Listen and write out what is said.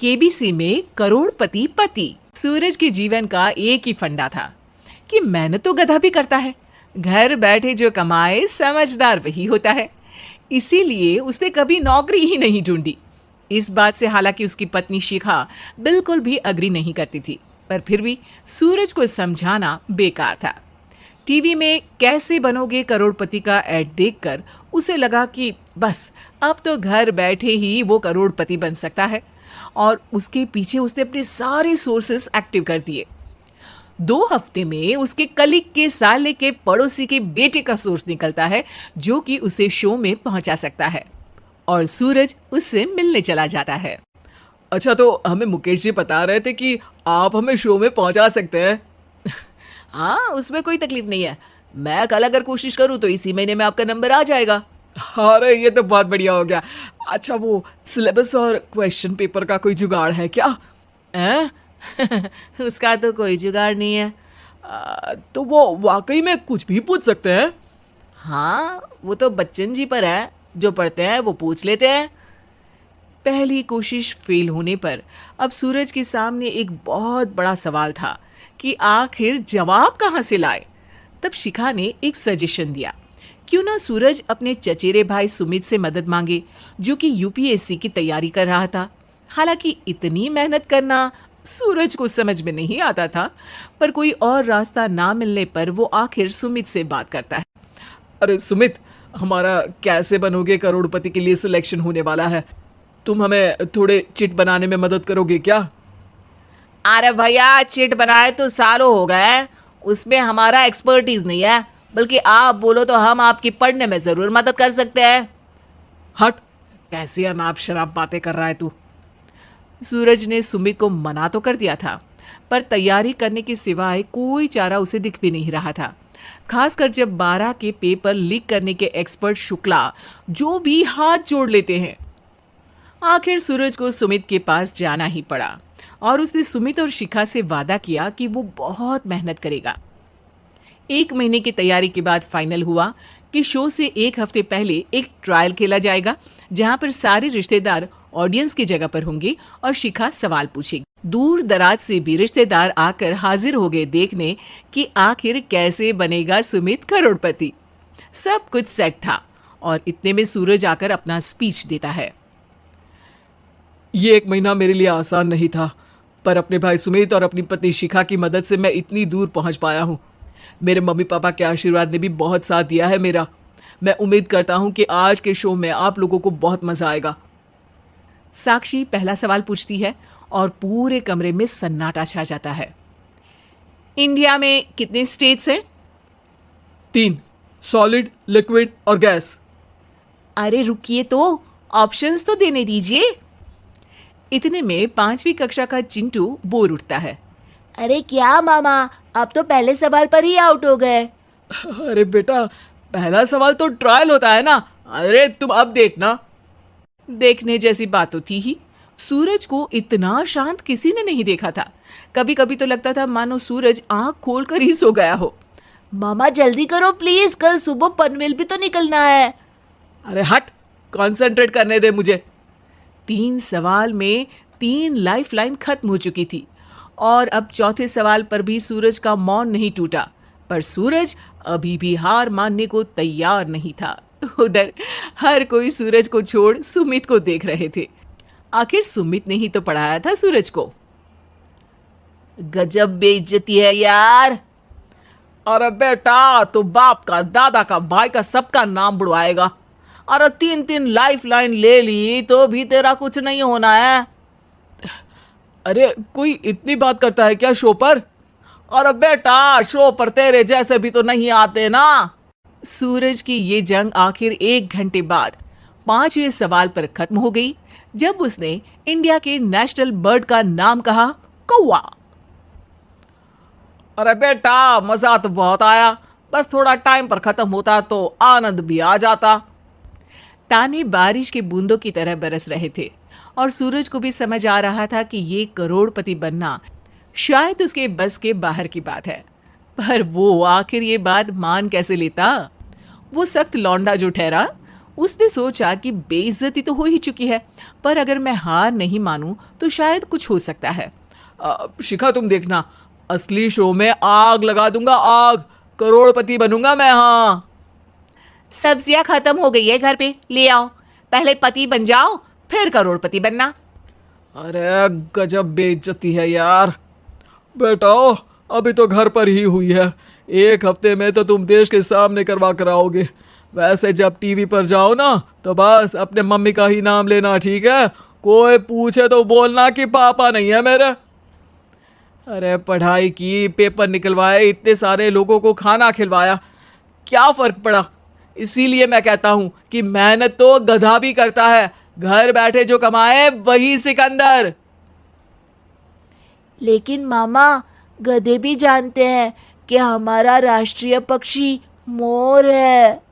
KBC में करोड़पति पति। सूरज के जीवन का एक ही फंडा था कि मेहनत तो गधा भी करता है, घर बैठे जो कमाए समझदार वही होता है। इसीलिए उसने कभी नौकरी ही नहीं ढूंढी। इस बात से हालांकि उसकी पत्नी शिखा बिल्कुल भी अग्री नहीं करती थी, पर फिर भी सूरज को समझाना बेकार था। टीवी में कैसे बनोगे करोड़पति का ऐड देखकर उसे लगा कि बस अब तो घर बैठे ही वो करोड़पति बन सकता है, और उसके पीछे उसने अपने सारे सोर्सेस एक्टिव कर दिए। 2 हफ्ते में उसके कलीग के साले के पड़ोसी के बेटे का सोर्स निकलता है जो कि उसे शो में पहुंचा सकता है, और सूरज उससे मिलने चला जाता है। अच्छा, तो हमें मुकेश जी बता रहे थे कि आप हमें शो में पहुंचा सकते हैं। हाँ, उसमें कोई तकलीफ नहीं है। मैं कल अगर कोशिश करूँ तो इसी महीने में आपका नंबर आ जाएगा। अरे ये तो बहुत बढ़िया हो गया। अच्छा, वो सिलेबस और क्वेश्चन पेपर का कोई जुगाड़ है क्या? उसका तो कोई जुगाड़ नहीं है। तो वो वाकई में कुछ भी पूछ सकते हैं? हाँ, वो तो बच्चन जी पर है, जो पढ़ते हैं वो पूछ लेते हैं। पहली कोशिश फेल होने पर अब सूरज के सामने एक बहुत बड़ा सवाल था कि आखिर जवाब कहाँ से लाए। तब शिखा ने एक सजेशन दिया, क्यों ना सूरज अपने चचेरे भाई सुमित से मदद मांगे, जो कि यूपीएससी की तैयारी कर रहा था। हालांकि इतनी मेहनत करना सूरज को समझ में नहीं आता था, पर कोई और रास्ता ना मिलने पर वो आखिर सुमित से बात करता है। अरे सुमित, हमारा कैसे बनोगे करोड़पति के लिए सिलेक्शन होने वाला है। तुम हमें थोड़े चिट बनाने में मदद करोगे क्या? अरे भैया, चिट बनाए तो सालों हो गए, उसमें हमारा एक्सपर्टीज नहीं है, बल्कि आप बोलो तो हम आपकी पढ़ने में जरूर मदद कर सकते हैं। हट, कैसी अनाप शराब बातें कर रहा है तू। सूरज ने सुमित को मना तो कर दिया था, पर तैयारी करने के सिवाय कोई चारा उसे दिख भी नहीं रहा था। खासकर जब 12 के पेपर लीक करने के एक्सपर्ट शुक्ला जो भी हाथ जोड़ लेते हैं। आखिर सूरज को सुमित के पास जाना ही पड़ा, और उसने सुमित और शिखा से वादा किया कि वो बहुत मेहनत करेगा। 1 महीने की तैयारी के बाद फाइनल हुआ कि शो से 1 हफ्ते पहले एक ट्रायल खेला जाएगा, जहां पर सारे रिश्तेदार ऑडियंस की जगह पर होंगे और शिखा सवाल पूछेगी। दूर दराज से भी रिश्तेदार आकर हाजिर हो गए देखने कि आखिर कैसे बनेगा सुमित करोड़पति। सब कुछ सेट था, और इतने में सूरज आकर अपना स्पीच देता है। ये 1 महीना मेरे लिए आसान नहीं था, पर अपने भाई सुमित और अपनी पत्नी शिखा की मदद से मैं इतनी दूर पहुंच पाया हूँ। मेरे मम्मी पापा के आशीर्वाद ने भी बहुत साथ दिया है मेरा। मैं उम्मीद करता हूँ कि आज के शो में आप लोगों को बहुत मजा आएगा। साक्षी पहला सवाल पूछती है, और पूरे कमरे में सन्नाटा छा जाता है। इंडिया में कितने स्टेट्स हैं? 3, सॉलिड, लिक्विड और गैस। अरे रुकिए, तो ऑप्शंस तो देने दीजिए। इतने में 5वीं कक्षा का चिंटू बोल उठता है। अरे क्या मामा, आप तो पहले सवाल पर ही आउट हो गए। अरे बेटा, पहला सवाल तो ट्रायल होता है ना। अरे तुम अब देखना। देखने जैसी बात तो थी ही। सूरज को इतना शांत किसी ने नहीं देखा था। कभी कभी तो लगता था मानो सूरज आंख खोलकर ही सो गया हो। मामा जल्दी करो प्लीज, कल सुबह पनवेल भी तो निकलना है। अरे हट, कंसंट्रेट करने दे मुझे। 3 सवाल में 3 लाइफलाइन खत्म हो चुकी थी, और अब चौथे सवाल पर भी सूरज का मौन नहीं टूटा। पर सूरज अभी भी हार मानने को तैयार नहीं था। उधर हर कोई सूरज को छोड़ सुमित को देख रहे थे। आखिर सुमित ने ही तो पढ़ाया था सूरज को। गजब बेइज्जती है यार। अरे बेटा, तो बाप का, दादा का, भाई का, सबका नाम बुड़वाएगा। अरे 3 लाइफलाइन ले ली तो भी तेरा कुछ नहीं होना है। अरे कोई इतनी बात करता है क्या शो पर? अरे बेटा, शो पर तेरे जैसे भी तो नहीं आते ना। सूरज की ये जंग आखिर 1 घंटे बाद 5वें सवाल पर खत्म हो गई, जब उसने इंडिया के नेशनल बर्ड का नाम कहा, कौवा। अरे बेटा, मजा तो बहुत आया, बस थोड़ा टाइम पर खत्म होता तो आनंद भी आ जाता। ताने बारिश के बूंदों की तरह बरस रहे थे, और सूरज को भी समझ आ रहा था कि ये करोड़पति बनना शायद उसके बस के बाहर की बात है। पर वो आखिर ये बात मान कैसे लेता? वो सख्त लौंडा जो ठहरा, उसने सोचा कि बेइज्जती तो हो ही चुकी है, पर अगर मैं हार नहीं मानूं तो शायद कुछ हो सकता है। शिखा तुम देखना, असली शो में आग लगा दूंगा, आग, करोड़पति बनूंगा मैं। हाँ सब्जियां खत्म हो गई है घर पे, ले आओ। पहले पति बन जाओ, फिर करोड़पति बनना। अरे गजब बेइज्जती है यार। बेटा अभी तो घर पर ही हुई है, 1 हफ्ते में तो तुम देश के सामने करवा कर आओगे। वैसे जब टीवी पर जाओ ना तो बस अपने मम्मी का ही नाम लेना, ठीक है? कोई पूछे तो बोलना कि पापा नहीं है मेरे। अरे पढ़ाई की, पेपर निकलवाए, इतने सारे लोगों को खाना खिलवाया, क्या फर्क पड़ा? इसीलिए मैं कहता हूं कि मेहनत तो गधा भी करता है, घर बैठे जो कमाए वही सिकंदर। लेकिन मामा, गधे भी जानते हैं कि हमारा राष्ट्रीय पक्षी मोर है।